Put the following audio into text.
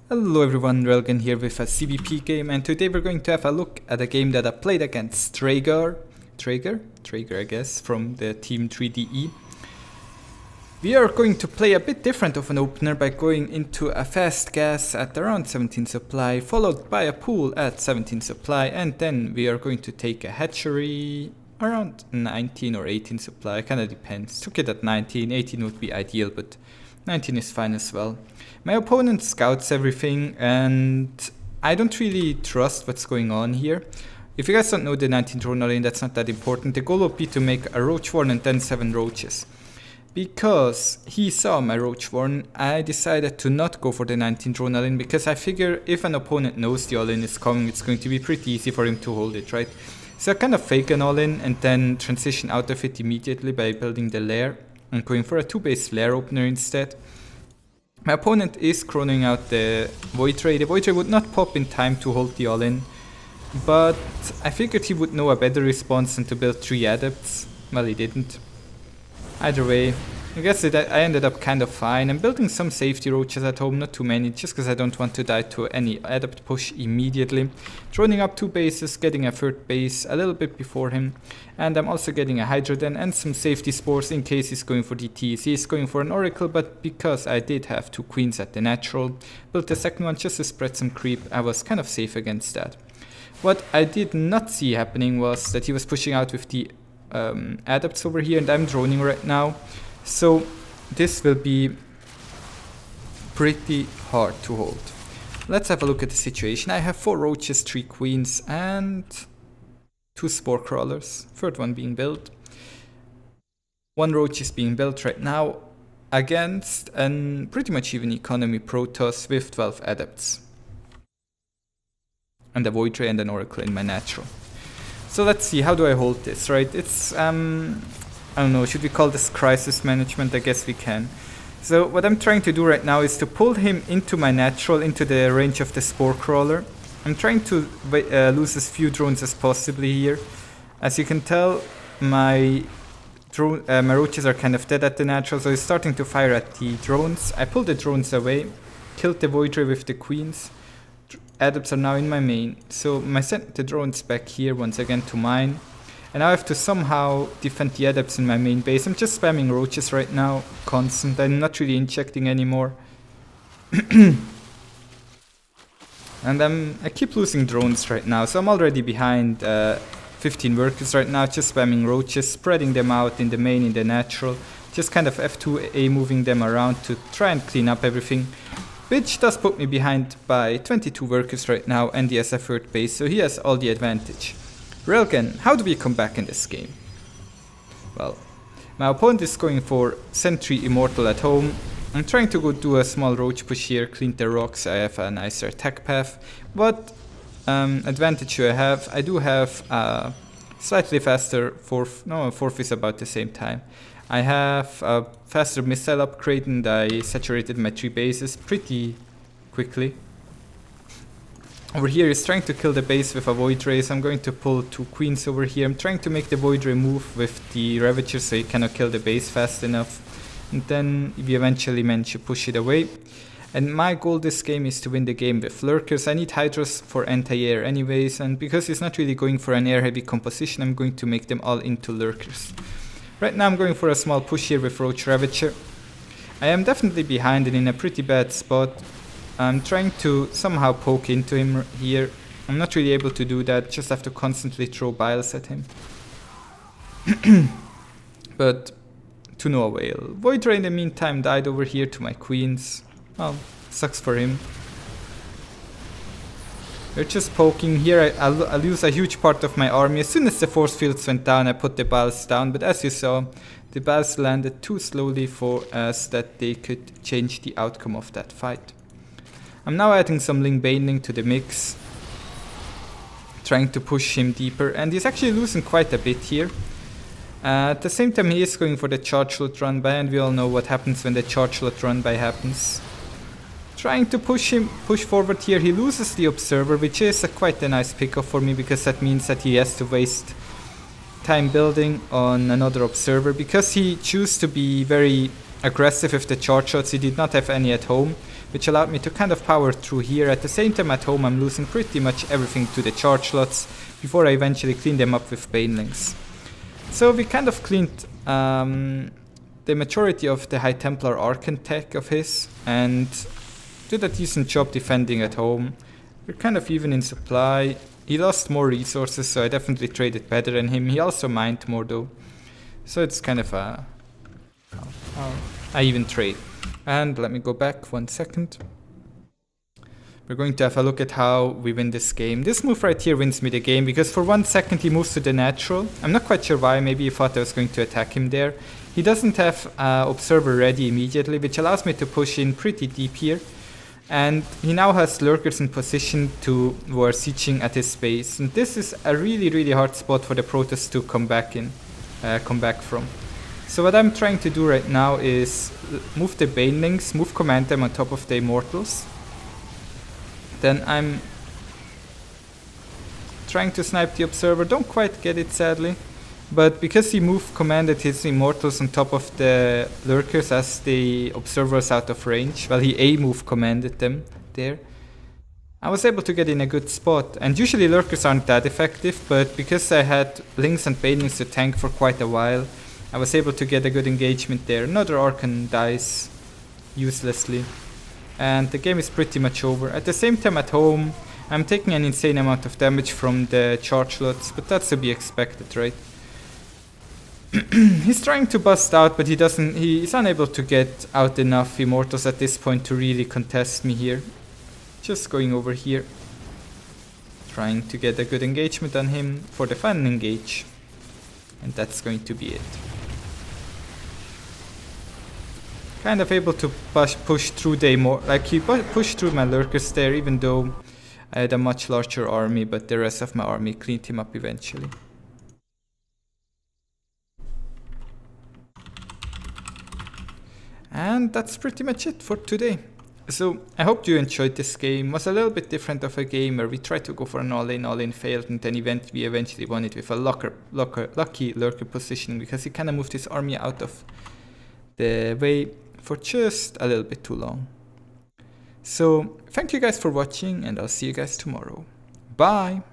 Hello everyone, Railgan here with a ZvP game, and today we're going to have a look at a game that I played against Traeger I guess, from the team 3DE. We are going to play a bit different of an opener by going into a fast gas at around 17 supply, followed by a pool at 17 supply, and then we are going to take a hatchery around 19 or 18 supply, kinda depends. Took it at 19, 18 would be ideal, but 19 is fine as well. My opponent scouts everything, and I don't really trust what's going on here. If you guys don't know the 19 drone lane, that's not that important. The goal would be to make a roach warren and then 7 roaches. Because he saw my roach warren, I decided to not go for the 19 drone lane, because I figure if an opponent knows the all-in is coming, it's going to be pretty easy for him to hold it, right? So I kind of fake an all-in and then transition out of it immediately by building the lair. I'm going for a 2-base lair opener instead. My opponent is chronoing out the Void Ray. The Void Ray would not pop in time to hold the all-in, but I figured he would know a better response than to build 3 adepts. Well, he didn't. Either way, I guess I ended up kind of fine. I'm building some safety roaches at home, not too many, just because I don't want to die to any adept push immediately. Droning up 2 bases, getting a 3rd base a little bit before him, and I'm also getting a Hydra Den and some safety spores in case he's going for DTs. He's going for an Oracle, but because I did have 2 queens at the natural, built the second one just to spread some creep, I was kind of safe against that. What I did not see happening was that he was pushing out with the adepts over here, and I'm droning right now. So this will be pretty hard to hold. Let's have a look at the situation. I have 4 roaches, 3 queens, and 2 spore crawlers. 3rd one being built. 1 roach is being built right now against an pretty much even economy Protoss with 12 adepts. And a Void Ray and an Oracle in my natural. So let's see, how do I hold this, right? It's, I don't know, should we call this crisis management? I guess we can. So what I'm trying to do right now is to pull him into my natural, into the range of the spore crawler. I'm trying to lose as few drones as possibly here. As you can tell, my roaches are kind of dead at the natural, so he's starting to fire at the drones. I pulled the drones away, killed the Void Ray with the queens. Adepts are now in my main, so I sent the drones back here once again to mine. And now I have to somehow defend the adepts in my main base. I'm just spamming roaches right now, constant. I'm not really injecting anymore. And I keep losing drones right now, so I'm already behind 15 workers right now, just spamming roaches, spreading them out in the main, in the natural. Just kind of F2A moving them around to try and clean up everything. Which does put me behind by 22 workers right now, and he has a 3rd base, so he has all the advantage. Railgan, how do we come back in this game? Well, my opponent is going for Sentry Immortal at home. I'm trying to go do a small roach push here, clean the rocks. I have a nicer attack path. What advantage do I have? I do have a slightly faster 4th is about the same time. I have a faster missile upgrade, and I saturated my 3 bases pretty quickly. Over here is trying to kill the base with a Void Ray, so I'm going to pull 2 queens over here. I'm trying to make the Void Ray move with the Ravager so he cannot kill the base fast enough. And then we eventually manage to push it away. And my goal this game is to win the game with Lurkers. I need Hydras for anti-air anyways, and because he's not really going for an air-heavy composition, I'm going to make them all into Lurkers. Right now I'm going for a small push here with Roach Ravager. I am definitely behind and in a pretty bad spot. I'm trying to somehow poke into him here. I'm not really able to do that, just have to constantly throw biles at him. But to no avail. Void Ray in the meantime died over here to my queens. Well, sucks for him. We're just poking here. I'll lose a huge part of my army. As soon as the force fields went down, I put the biles down, but as you saw, the biles landed too slowly for us that they could change the outcome of that fight. I'm now adding some Ling Baneling to the mix, trying to push him deeper, and he's actually losing quite a bit here. At the same time, he is going for the charge load run by, and we all know what happens when the charge load run by happens. Trying to push forward here. He loses the observer, which is quite a nice pickup for me, because that means that he has to waste time building on another observer, because he chose to be very aggressive with the charge shots. He did not have any at home, which allowed me to kind of power through here. At the same time at home I'm losing pretty much everything to the charge slots before I eventually clean them up with banelings. So we kind of cleaned the majority of the High Templar Arcan tech of his and did a decent job defending at home. We're kind of even in supply. He lost more resources, so I definitely traded better than him. He also mined more though. So it's kind of a even trade. And let me go back 1 second. We're going to have a look at how we win this game. This move right here wins me the game because for 1 second he moves to the natural. I'm not quite sure why, maybe he thought I was going to attack him there. He doesn't have Observer ready immediately, which allows me to push in pretty deep here. And he now has lurkers in position who are sieging at his base. And this is a really hard spot for the Protoss to come back from. So what I'm trying to do right now is move the Banelings, move command them on top of the Immortals. Then I'm trying to snipe the Observer, don't quite get it sadly. But because he commanded his Immortals on top of the Lurkers as the Observer is out of range, well he A-move commanded them there, I was able to get in a good spot. And usually Lurkers aren't that effective, but because I had Lings and Banelings to tank for quite a while, I was able to get a good engagement there. Another Arcan dies uselessly. And the game is pretty much over. At the same time at home, I'm taking an insane amount of damage from the charge slots, but that's to be expected, right? He's trying to bust out, but he's unable to get out enough Immortals at this point to really contest me here. Just going over here. Trying to get a good engagement on him for the final engage. And that's going to be it. Kind of able to push through he pushed through my lurkers there, even though I had a much larger army, but the rest of my army cleaned him up eventually. And that's pretty much it for today. So I hope you enjoyed this game. It was a little bit different of a game where we tried to go for an all-in failed, and then we eventually won it with a lucky lurker positioning because he kind of moved his army out of the way for just a little bit too long. So thank you guys for watching, and I'll see you guys tomorrow. Bye!